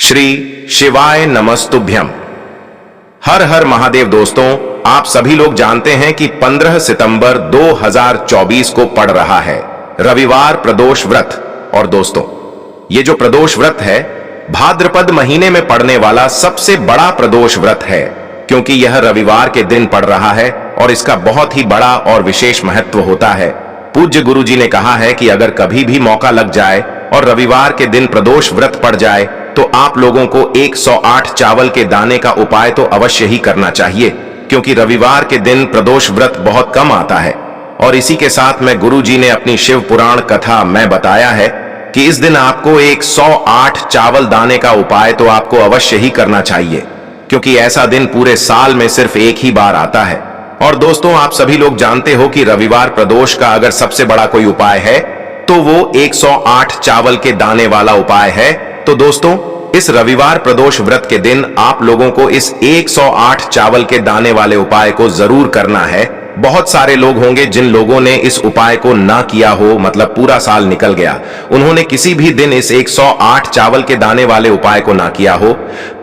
श्री शिवाय नमस्तुभ्यम। हर हर महादेव। दोस्तों, आप सभी लोग जानते हैं कि 15 सितंबर 2024 को पड़ रहा है रविवार प्रदोष व्रत। और दोस्तों, ये जो प्रदोष व्रत है भाद्रपद महीने में पड़ने वाला सबसे बड़ा प्रदोष व्रत है, क्योंकि यह रविवार के दिन पड़ रहा है और इसका बहुत ही बड़ा और विशेष महत्व होता है। पूज्य गुरु जी ने कहा है कि अगर कभी भी मौका लग जाए और रविवार के दिन प्रदोष व्रत पड़ जाए तो आप लोगों को 108 चावल के दाने का उपाय तो अवश्य ही करना चाहिए, क्योंकि रविवार के दिन प्रदोष व्रत बहुत कम आता है। और इसी के साथ में गुरु जी ने अपनी शिव पुराण कथा में बताया है कि इस दिन आपको 108 चावल दाने का उपाय तो आपको अवश्य ही करना चाहिए, क्योंकि ऐसा दिन पूरे साल में सिर्फ एक ही बार आता है। और दोस्तों, आप सभी लोग जानते हो कि रविवार प्रदोष का अगर सबसे बड़ा कोई उपाय है तो वो 108 चावल के दाने वाला उपाय है। तो दोस्तों, इस रविवार प्रदोष व्रत के दिन आप लोगों को इस 108 चावल के दाने वाले उपाय को जरूर करना है। बहुत सारे लोग होंगे जिन लोगों ने इस उपाय को ना किया हो, मतलब पूरा साल निकल गया, उन्होंने किसी भी दिन इस 108 चावल के दाने वाले उपाय को ना किया हो।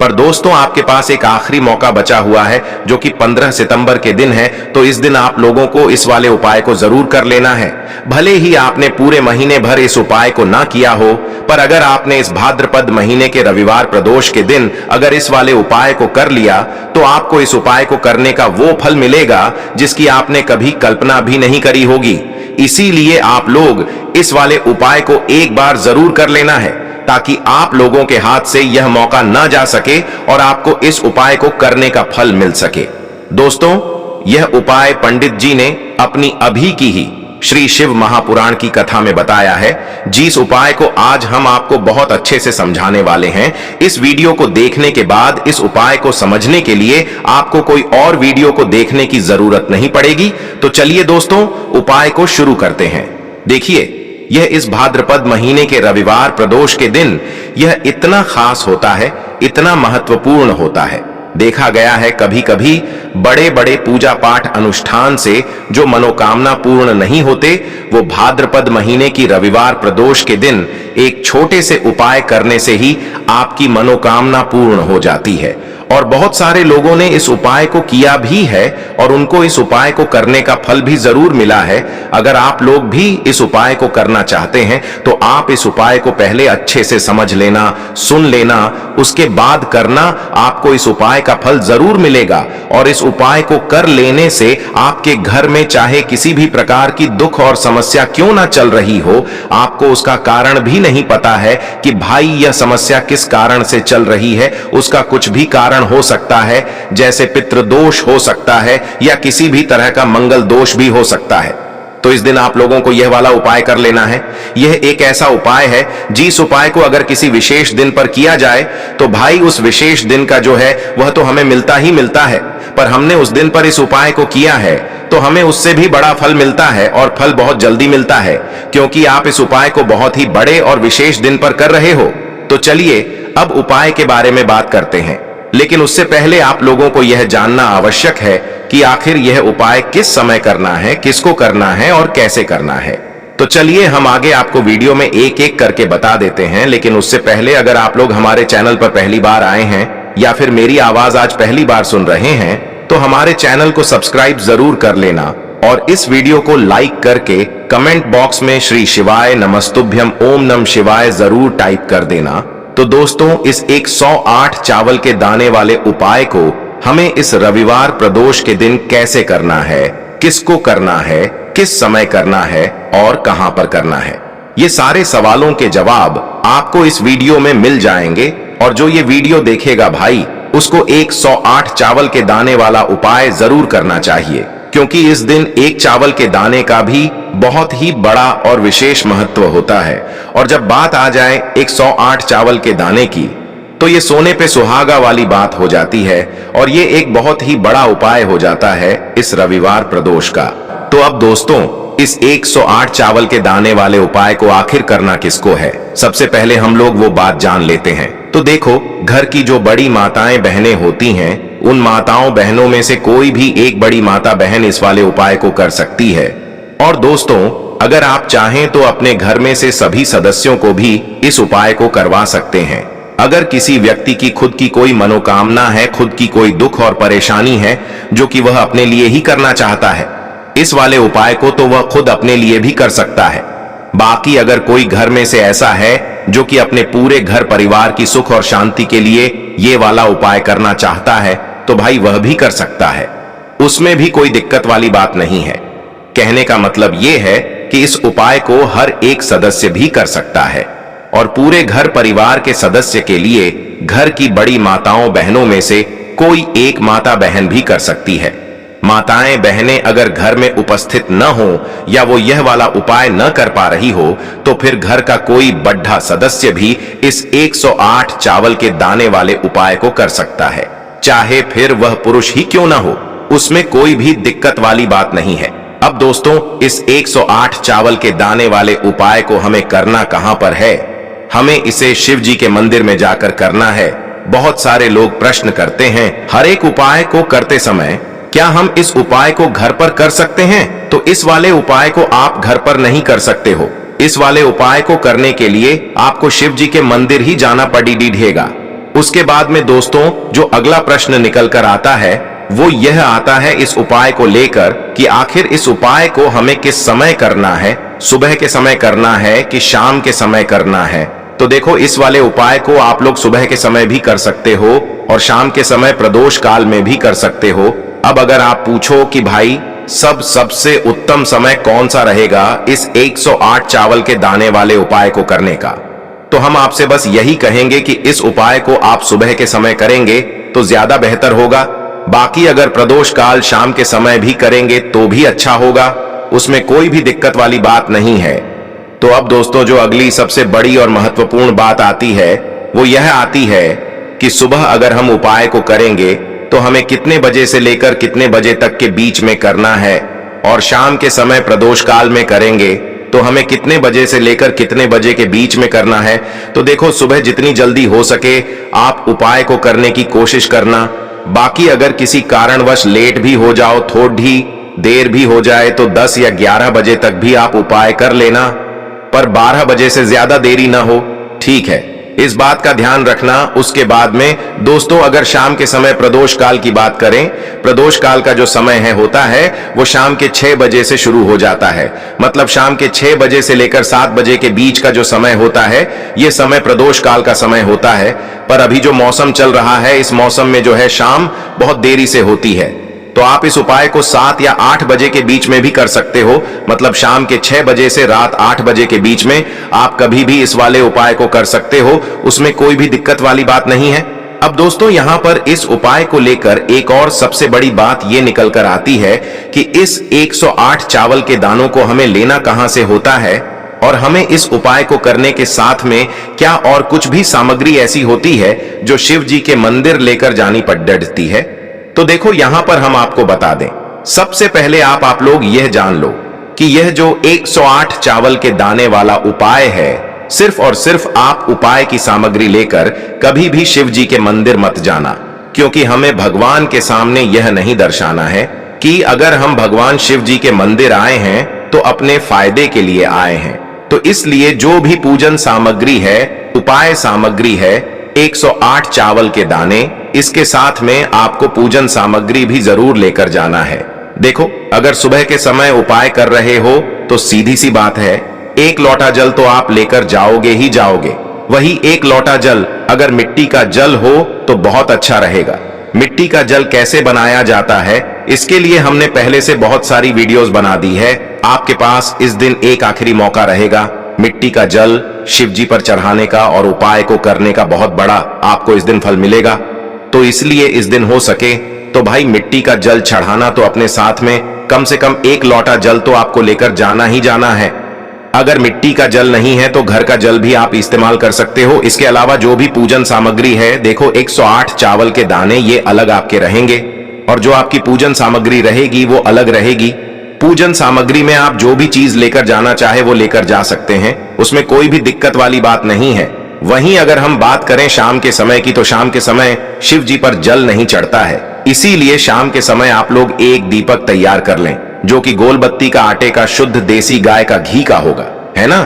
पर दोस्तों, आपके पास एक आखिरी मौका बचा हुआ है जो कि 15 सितंबर के दिन है। तो इस दिन आप लोगों को इस वाले उपाय को जरूर कर लेना है। भले ही आपने पूरे महीने भर इस उपाय को ना किया हो, पर अगर आपने इस भाद्रपद महीने के रविवार प्रदोष के दिन अगर इस वाले उपाय को कर लिया तो आपको इस उपाय को करने का वो फल मिलेगा जिसकी आपने कभी कल्पना भी नहीं करी होगी। इसीलिए आप लोग इस वाले उपाय को एक बार जरूर कर लेना है, ताकि आप लोगों के हाथ से यह मौका ना जा सके और आपको इस उपाय को करने का फल मिल सके। दोस्तों, यह उपाय पंडित जी ने अपनी अभी की ही श्री शिव महापुराण की कथा में बताया है, जिस उपाय को आज हम आपको बहुत अच्छे से समझाने वाले हैं। इस वीडियो को देखने के बाद इस उपाय को समझने के लिए आपको कोई और वीडियो को देखने की जरूरत नहीं पड़ेगी। तो चलिए दोस्तों, उपाय को शुरू करते हैं। देखिए, यह इस भाद्रपद महीने के रविवार प्रदोष के दिन यह इतना खास होता है, इतना महत्वपूर्ण होता है। देखा गया है कभी कभी बड़े बड़े पूजा पाठ अनुष्ठान से जो मनोकामना पूर्ण नहीं होते, वो भाद्रपद महीने की रविवार प्रदोष के दिन एक छोटे से उपाय करने से ही आपकी मनोकामना पूर्ण हो जाती है। और बहुत सारे लोगों ने इस उपाय को किया भी है और उनको इस उपाय को करने का फल भी जरूर मिला है। अगर आप लोग भी इस उपाय को करना चाहते हैं तो आप इस उपाय को पहले अच्छे से समझ लेना, सुन लेना, उसके बाद करना। आपको इस उपाय का फल जरूर मिलेगा और इस उपाय को कर लेने से आपके घर में चाहे किसी भी प्रकार की दुख और समस्या क्यों ना चल रही हो, आपको उसका कारण भी नहीं पता है कि भाई यह समस्या किस कारण से चल रही है। उसका कुछ भी कारण हो सकता है, जैसे पितृदोष हो सकता है या किसी भी तरह का मंगल दोष भी हो सकता है। तो इस दिन आप लोगों को यह वाला उपाय कर लेना है। यह एक ऐसा उपाय है जिस उपाय को अगर किसी विशेष दिन पर किया जाए तो भाई उस विशेष दिन का जो है वह तो हमें मिलता ही मिलता है, पर हमने उस दिन पर इस उपाय को किया है तो हमें उससे भी बड़ा फल मिलता है और फल बहुत जल्दी मिलता है, क्योंकि आप इस उपाय को बहुत ही बड़े और विशेष दिन पर कर रहे हो। तो चलिए अब उपाय के बारे में बात करते हैं, लेकिन उससे पहले आप लोगों को यह जानना आवश्यक है कि आखिर यह उपाय किस समय करना है, किसको करना है और कैसे करना है। तो चलिए हम आगे आपको वीडियो में एक एक करके बता देते हैं। लेकिन उससे पहले अगर आप लोग हमारे चैनल पर पहली बार आए हैं या फिर मेरी आवाज आज पहली बार सुन रहे हैं तो हमारे चैनल को सब्सक्राइब जरूर कर लेना और इस वीडियो को लाइक करके कमेंट बॉक्स में श्री शिवाय नमस्तुभ्यम ओम नमः शिवाय जरूर टाइप कर देना। तो दोस्तों, इस 108 चावल के दाने वाले उपाय को हमें इस रविवार प्रदोष के दिन कैसे करना है, किसको करना है, किस समय करना है और कहां पर करना है, ये सारे सवालों के जवाब आपको इस वीडियो में मिल जाएंगे। और जो ये वीडियो देखेगा भाई, उसको 108 चावल के दाने वाला उपाय जरूर करना चाहिए, क्योंकि इस दिन एक चावल के दाने का भी बहुत ही बड़ा और विशेष महत्व होता है। और जब बात आ जाए 108 चावल के दाने की, तो ये सोने पे सुहागा वाली बात हो जाती है और ये एक बहुत ही बड़ा उपाय हो जाता है इस रविवार प्रदोष का। तो अब दोस्तों, इस 108 चावल के दाने वाले उपाय को आखिर करना किसको है, सबसे पहले हम लोग वो बात जान लेते हैं। तो देखो, घर की जो बड़ी माताएं बहनें होती हैं, उन माताओं बहनों में से कोई भी एक बड़ी माता बहन इस वाले उपाय को कर सकती है। और दोस्तों, अगर आप चाहें तो अपने घर में से सभी सदस्यों को भी इस उपाय को करवा सकते हैं। अगर किसी व्यक्ति की खुद की कोई मनोकामना है, खुद की कोई दुख और परेशानी है जो कि वह अपने लिए ही करना चाहता है, इस वाले उपाय को तो वह खुद अपने लिए भी कर सकता है। बाकी अगर कोई घर में से ऐसा है जो कि अपने पूरे घर परिवार की सुख और शांति के लिए ये वाला उपाय करना चाहता है, तो भाई वह भी कर सकता है, उसमें भी कोई दिक्कत वाली बात नहीं है। कहने का मतलब ये है कि इस उपाय को हर एक सदस्य भी कर सकता है और पूरे घर परिवार के सदस्य के लिए घर की बड़ी माताओं बहनों में से कोई एक माता बहन भी कर सकती है। माताएं बहनें अगर घर में उपस्थित न हो या वो यह वाला उपाय न कर पा रही हो, तो फिर घर का कोई बड्ढा सदस्य भी इस 108 चावल के दाने वाले उपाय को कर सकता है, चाहे फिर वह पुरुष ही क्यों ना हो, उसमें कोई भी दिक्कत वाली बात नहीं है। अब दोस्तों, इस 108 चावल के दाने वाले उपाय को हमें करना कहां पर है? हमें इसे शिव जी के मंदिर में जाकर करना है। बहुत सारे लोग प्रश्न करते हैं, हर एक उपाय को करते समय क्या हम इस उपाय को घर पर कर सकते हैं? तो इस वाले उपाय को आप घर पर नहीं कर सकते हो। इस वाले उपाय को करने के लिए आपको शिव जी के मंदिर ही जाना पड़ेगा। उसके बाद में दोस्तों, जो अगला प्रश्न निकल कर आता है वो यह आता है इस उपाय को लेकर कि आखिर इस उपाय को हमें किस समय करना है, सुबह के समय करना है कि शाम के समय करना है? तो देखो, इस वाले उपाय को आप लोग सुबह के समय भी कर सकते हो और शाम के समय प्रदोष काल में भी कर सकते हो। अब अगर आप पूछो कि भाई सबसे उत्तम समय कौन सा रहेगा इस 108 चावल के दाने वाले उपाय को करने का, तो हम आपसे बस यही कहेंगे कि इस उपाय को आप सुबह के समय करेंगे तो ज्यादा बेहतर होगा। बाकी अगर प्रदोष काल शाम के समय भी करेंगे तो भी अच्छा होगा, उसमें कोई भी दिक्कत वाली बात नहीं है। तो अब दोस्तों, जो अगली सबसे बड़ी और महत्वपूर्ण बात आती है वो यह आती है कि सुबह अगर हम उपाय को करेंगे तो हमें कितने बजे से लेकर कितने बजे तक के बीच में करना है, और शाम के समय प्रदोष काल में करेंगे तो हमें कितने बजे से लेकर कितने बजे के बीच में करना है। तो देखो, सुबह जितनी जल्दी हो सके आप उपाय को करने की कोशिश करना। बाकी अगर किसी कारणवश लेट भी हो जाओ, थोड़ी देर भी हो जाए, तो 10 या 11 बजे तक भी आप उपाय कर लेना, पर 12 बजे से ज्यादा देरी ना हो, ठीक है? इस बात का ध्यान रखना। उसके बाद में दोस्तों, अगर शाम के समय प्रदोष काल की बात करें, प्रदोष काल का जो समय होता है वो शाम के 6 बजे से शुरू हो जाता है। मतलब शाम के 6 बजे से लेकर 7 बजे के बीच का जो समय होता है, ये समय प्रदोष काल का समय होता है। पर अभी जो मौसम चल रहा है, इस मौसम में जो है शाम बहुत देरी से होती है, तो आप इस उपाय को 7 या 8 बजे के बीच में भी कर सकते हो। मतलब शाम के 6 बजे से रात 8 बजे के बीच में आप कभी भी इस वाले उपाय को कर सकते हो, उसमें कोई भी दिक्कत वाली बात नहीं है। अब दोस्तों, यहां पर इस उपाय को लेकर एक और सबसे बड़ी बात यह निकल कर आती है कि इस 108 चावल के दानों को हमें लेना कहां से होता है, और हमें इस उपाय को करने के साथ में क्या और कुछ भी सामग्री ऐसी होती है जो शिव जी के मंदिर लेकर जानी पड़ती है। तो देखो, यहां पर हम आपको बता दें, सबसे पहले आप लोग यह जान लो कि यह जो 108 चावल के दाने वाला उपाय है, सिर्फ और सिर्फ आप उपाय की सामग्री लेकर कभी भी शिव जी के मंदिर मत जाना, क्योंकि हमें भगवान के सामने यह नहीं दर्शाना है कि अगर हम भगवान शिव जी के मंदिर आए हैं तो अपने फायदे के लिए आए हैं। तो इसलिए जो भी पूजन सामग्री है, उपाय सामग्री है, 108 चावल के दाने, इसके साथ में आपको पूजन सामग्री भी जरूर लेकर जाना है। देखो, अगर सुबह के समय उपाय कर रहे हो तो सीधी सी बात है, 1 लोटा जल तो आप लेकर जाओगे ही जाओगे। वही 1 लोटा जल अगर मिट्टी का जल हो तो बहुत अच्छा रहेगा। मिट्टी का जल कैसे बनाया जाता है, इसके लिए हमने पहले से बहुत सारी वीडियोस बना दी है। आपके पास इस दिन एक आखिरी मौका रहेगा मिट्टी का जल शिव जी पर चढ़ाने का और उपाय को करने का, बहुत बड़ा आपको इस दिन फल मिलेगा। तो इसलिए इस दिन हो सके तो भाई मिट्टी का जल चढ़ाना तो अपने साथ में कम से कम 1 लोटा जल तो आपको लेकर जाना ही जाना है। अगर मिट्टी का जल नहीं है तो घर का जल भी आप इस्तेमाल कर सकते हो। इसके अलावा जो भी पूजन सामग्री है, देखो 108 चावल के दाने ये अलग आपके रहेंगे और जो आपकी पूजन सामग्री रहेगी वो अलग रहेगी। पूजन सामग्री में आप जो भी चीज लेकर जाना चाहे वो लेकर जा सकते हैं, उसमें कोई भी दिक्कत वाली बात नहीं है। वहीं अगर हम बात करें शाम के समय की, तो शाम के समय शिव जी पर जल नहीं चढ़ता है, इसीलिए शाम के समय आप लोग एक दीपक तैयार कर लें जो कि गोल बत्ती का आटे का शुद्ध देसी गाय का घी का होगा, है ना।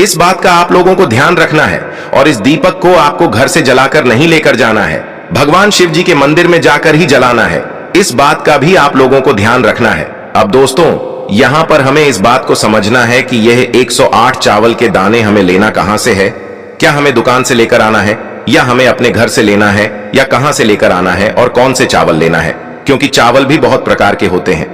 इस बात का आप लोगों को ध्यान रखना है और इस दीपक को आपको घर से जलाकर नहीं लेकर जाना है, भगवान शिव जी के मंदिर में जाकर ही जलाना है। इस बात का भी आप लोगों को ध्यान रखना है। अब दोस्तों, यहां पर हमें इस बात को समझना है कि यह 108 चावल के दाने हमें लेना कहां से है। क्या हमें दुकान से लेकर आना है या हमें अपने घर से लेना है या कहां से लेकर आना है और कौन से चावल लेना है, क्योंकि चावल भी बहुत प्रकार के होते हैं।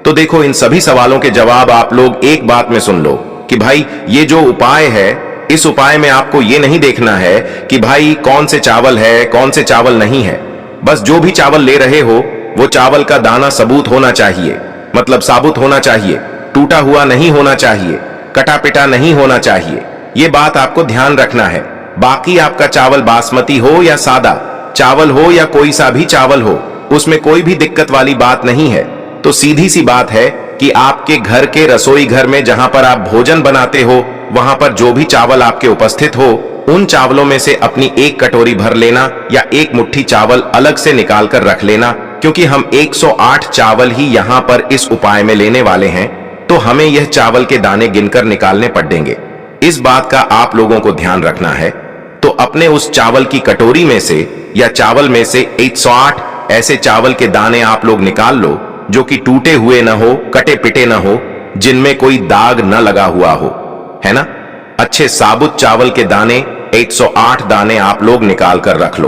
तो देखो, इन सभी सवालों के जवाब आप लोग एक बात में सुन लो कि भाई ये जो उपाय है, इस उपाय में आपको ये नहीं देखना है कि भाई कौन से चावल है कौन से चावल नहीं है। बस जो भी चावल ले रहे हो वो चावल का दाना सबूत होना चाहिए, मतलब साबुत होना चाहिए, टूटा हुआ नहीं होना चाहिए, कटा पिटा नहीं होना चाहिए। ये बात आपको ध्यान रखना है। बाकी आपका चावल बासमती हो या सादा चावल हो या कोई सा भी चावल हो, उसमें कोई भी दिक्कत वाली बात नहीं है। तो सीधी सी बात है कि आपके घर के रसोई घर में जहां पर आप भोजन बनाते हो, वहां पर जो भी चावल आपके उपस्थित हो, उन चावलों में से अपनी एक कटोरी भर लेना या एक मुट्ठी चावल अलग से निकाल कर रख लेना, क्योंकि हम 108 चावल ही यहां पर इस उपाय में लेने वाले हैं। तो हमें यह चावल के दाने गिनकर निकालने पड़ेंगे। इस बात का आप लोगों को ध्यान रखना है। तो अपने उस चावल की कटोरी में से या चावल में से 108 ऐसे चावल के दाने आप लोग निकाल लो जो कि टूटे हुए न हो, कटे पिटे न हो, जिनमें कोई दाग न लगा हुआ हो, है ना। अच्छे साबुत चावल के दाने 108 दाने आप लोग निकाल कर रख लो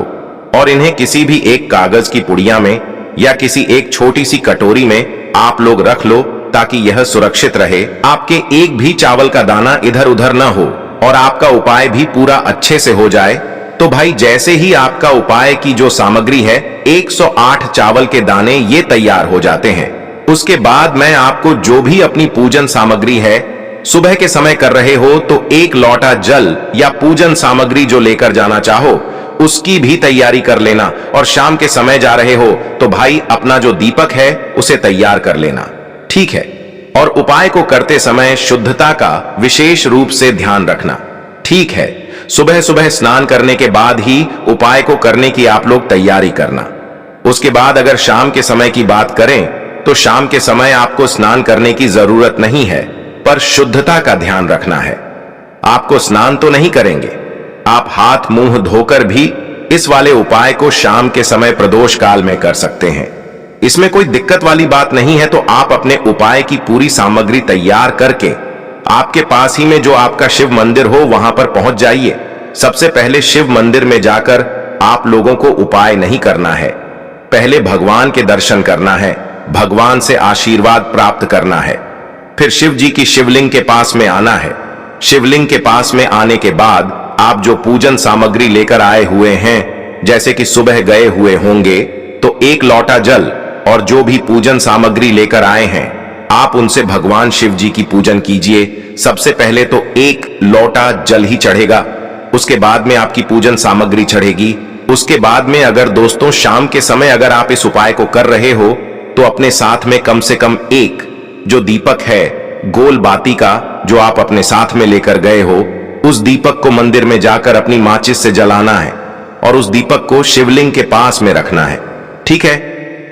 और इन्हें किसी भी एक कागज की पुड़िया में या किसी एक छोटी सी कटोरी में आप लोग रख लो, ताकि यह सुरक्षित रहे, आपके एक भी चावल का दाना इधर उधर न हो और आपका उपाय भी पूरा अच्छे से हो जाए। तो भाई, जैसे ही आपका उपाय की जो सामग्री है 108 चावल के दाने ये तैयार हो जाते हैं, उसके बाद मैं आपको जो भी अपनी पूजन सामग्री है, सुबह के समय कर रहे हो तो एक लोटा जल या पूजन सामग्री जो लेकर जाना चाहो उसकी भी तैयारी कर लेना, और शाम के समय जा रहे हो तो भाई अपना जो दीपक है उसे तैयार कर लेना, ठीक है। और उपाय को करते समय शुद्धता का विशेष रूप से ध्यान रखना, ठीक है। सुबह सुबह स्नान करने के बाद ही उपाय को करने की आप लोग तैयारी करना। उसके बाद अगर शाम के समय की बात करें तो शाम के समय आपको स्नान करने की जरूरत नहीं है, पर शुद्धता का ध्यान रखना है। आपको स्नान तो नहीं करेंगे, आप हाथ मुंह धोकर भी इस वाले उपाय को शाम के समय प्रदोष काल में कर सकते हैं। इसमें कोई दिक्कत वाली बात नहीं है। तो आप अपने उपाय की पूरी सामग्री तैयार करके आपके पास ही में जो आपका शिव मंदिर हो वहां पर पहुंच जाइए। सबसे पहले शिव मंदिर में जाकर आप लोगों को उपाय नहीं करना है, पहले भगवान के दर्शन करना है, भगवान से आशीर्वाद प्राप्त करना है। फिर शिव जी की शिवलिंग के पास में आना है। शिवलिंग के पास में आने के बाद आप जो पूजन सामग्री लेकर आए हुए हैं, जैसे कि सुबह गए हुए होंगे तो एक लोटा जल और जो भी पूजन सामग्री लेकर आए हैं, आप उनसे भगवान शिव जी की पूजन कीजिए। सबसे पहले तो एक लोटा जल ही चढ़ेगा, उसके बाद में आपकी पूजन सामग्री चढ़ेगी। उसके बाद में अगर दोस्तों शाम के समय अगर आप इस उपाय को कर रहे हो तो अपने साथ में कम से कम एक जो दीपक है गोल बाती का, जो आप अपने साथ में लेकर गए हो, उस दीपक को मंदिर में जाकर अपनी माचिस से जलाना है और उस दीपक को शिवलिंग के पास में रखना है, ठीक है।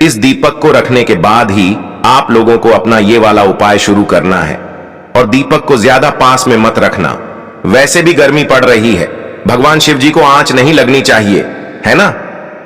इस दीपक को रखने के बाद ही आप लोगों को अपना ये वाला उपाय शुरू करना है और दीपक को ज्यादा पास में मत रखना। वैसे भी गर्मी पड़ रही है, भगवान शिव जी को आंच नहीं लगनी चाहिए, है ना।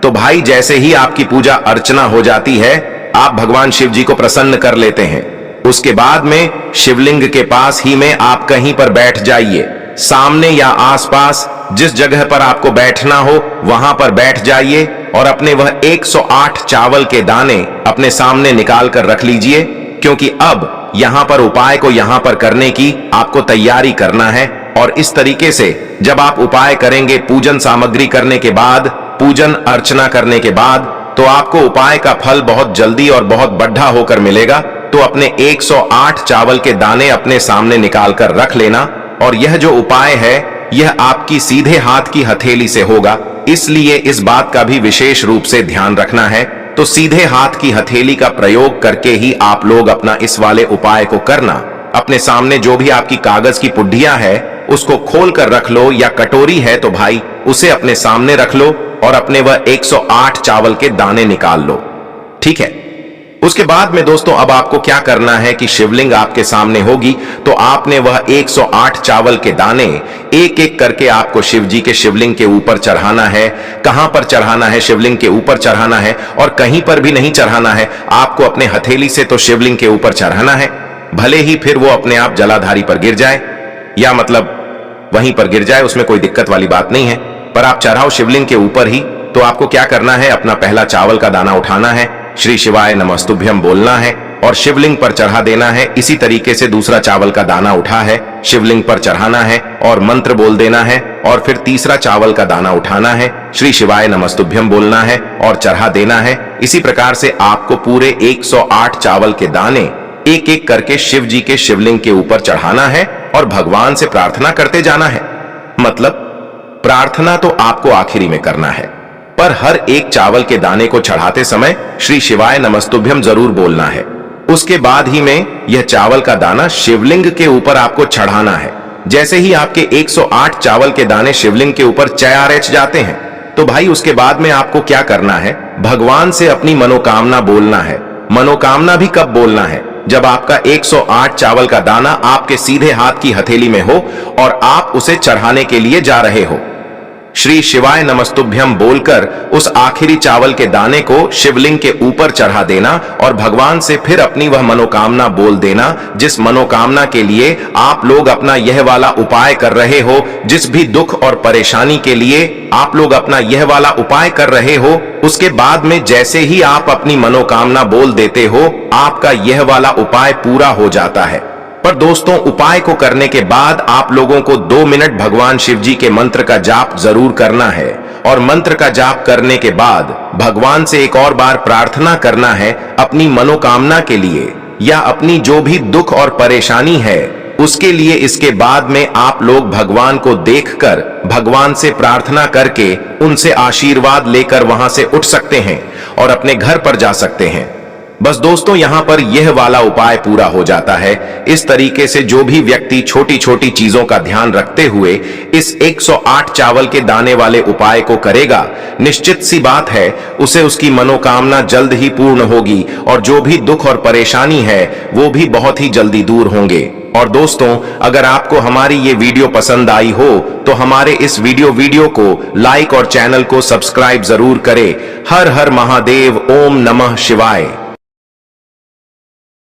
तो भाई, जैसे ही आपकी पूजा अर्चना हो जाती है, आप भगवान शिव जी को प्रसन्न कर लेते हैं। उसके बाद में शिवलिंग के पास ही में आप कहीं पर बैठ जाइए, सामने या आसपास जिस जगह पर आपको बैठना हो वहां पर बैठ जाइए और अपने वह 108 चावल के दाने अपने सामने निकाल कर रख लीजिए, क्योंकि अब यहां पर उपाय को यहां पर करने की आपको तैयारी करना है। और इस तरीके से जब आप उपाय करेंगे, पूजन सामग्री करने के बाद, पूजन अर्चना करने के बाद, तो आपको उपाय का फल बहुत जल्दी और बहुत बढ़ा होकर मिलेगा। तो अपने 108 चावल के दाने अपने सामने निकाल कर रख लेना। और यह जो उपाय है यह आपकी सीधे हाथ की हथेली से होगा, इसलिए इस बात का भी विशेष रूप से ध्यान रखना है। तो सीधे हाथ की हथेली का प्रयोग करके ही आप लोग अपना इस वाले उपाय को करना। अपने सामने जो भी आपकी कागज की पुड्डियां है उसको खोल कर रख लो, या कटोरी है तो भाई उसे अपने सामने रख लो और अपने वह 108 चावल के दाने निकाल लो, ठीक है। उसके बाद में दोस्तों अब आपको क्या करना है कि शिवलिंग आपके सामने होगी तो आपने वह 108 चावल के दाने एक एक करके आपको शिव जी के शिवलिंग के ऊपर चढ़ाना है। कहां पर चढ़ाना है? शिवलिंग के ऊपर चढ़ाना है, और कहीं पर भी नहीं चढ़ाना है, आपको अपने हथेली से तो शिवलिंग के ऊपर चढ़ाना है। भले ही फिर वो अपने आप जलाधारी पर गिर जाए, या मतलब वहीं पर गिर जाए, उसमें कोई दिक्कत वाली बात नहीं है, पर आप चढ़ाओ शिवलिंग के ऊपर ही। तो आपको क्या करना है? अपना पहला चावल का दाना उठाना है, श्री शिवाय नमस्तुभ्यम बोलना है और शिवलिंग पर चढ़ा देना है। इसी तरीके से दूसरा चावल का दाना उठा है, शिवलिंग पर चढ़ाना है और मंत्र बोल देना है, और फिर तीसरा चावल का दाना उठाना है, श्री शिवाय नमस्तुभ्यम बोलना है और चढ़ा देना है। इसी प्रकार से आपको पूरे 108 चावल के दाने एक एक करके शिव जी के शिवलिंग के ऊपर चढ़ाना है और भगवान से प्रार्थना करते जाना है। मतलब प्रार्थना तो आपको आखिरी में करना है, पर हर एक चावल के दाने को चढ़ाते समय श्री शिवाय नमस्तुभ्यम जरूर बोलना है। उसके बाद ही में यह चावल का दाना शिवलिंग के ऊपर आपको चढ़ाना है। जैसे ही आपके 108 चावल के दाने शिवलिंग के ऊपर चढ़ जाते हैं तो भाई उसके बाद में आपको क्या करना है? भगवान से अपनी मनोकामना बोलना है। मनोकामना भी कब बोलना है? जब आपका 108 चावल का दाना आपके सीधे हाथ की हथेली में हो और आप उसे चढ़ाने के लिए जा रहे हो। श्री शिवाय नमस्तुभ्यम बोलकर उस आखिरी चावल के दाने को शिवलिंग के ऊपर चढ़ा देना और भगवान से फिर अपनी वह मनोकामना बोल देना, जिस मनोकामना के लिए आप लोग अपना यह वाला उपाय कर रहे हो। जिस भी दुख और परेशानी के लिए आप लोग अपना यह वाला उपाय कर रहे हो, उसके बाद में जैसे ही आप अपनी मनोकामना बोल देते हो, आपका यह वाला उपाय पूरा हो जाता है। पर दोस्तों उपाय को करने के बाद आप लोगों को 2 मिनट भगवान शिव जी के मंत्र का जाप जरूर करना है, और मंत्र का जाप करने के बाद भगवान से एक और बार प्रार्थना करना है अपनी मनोकामना के लिए, या अपनी जो भी दुख और परेशानी है उसके लिए। इसके बाद में आप लोग भगवान को देखकर भगवान से प्रार्थना करके उनसे आशीर्वाद लेकर वहां से उठ सकते हैं और अपने घर पर जा सकते हैं। बस दोस्तों यहां पर यह वाला उपाय पूरा हो जाता है। इस तरीके से जो भी व्यक्ति छोटी छोटी चीजों का ध्यान रखते हुए इस 108 चावल के दाने वाले उपाय को करेगा, निश्चित सी बात है उसे उसकी मनोकामना जल्द ही पूर्ण होगी, और जो भी दुख और परेशानी है वो भी बहुत ही जल्दी दूर होंगे। और दोस्तों अगर आपको हमारी ये वीडियो पसंद आई हो तो हमारे इस वीडियो को लाइक और चैनल को सब्सक्राइब जरूर करें। हर हर महादेव, ओम नमः शिवाय।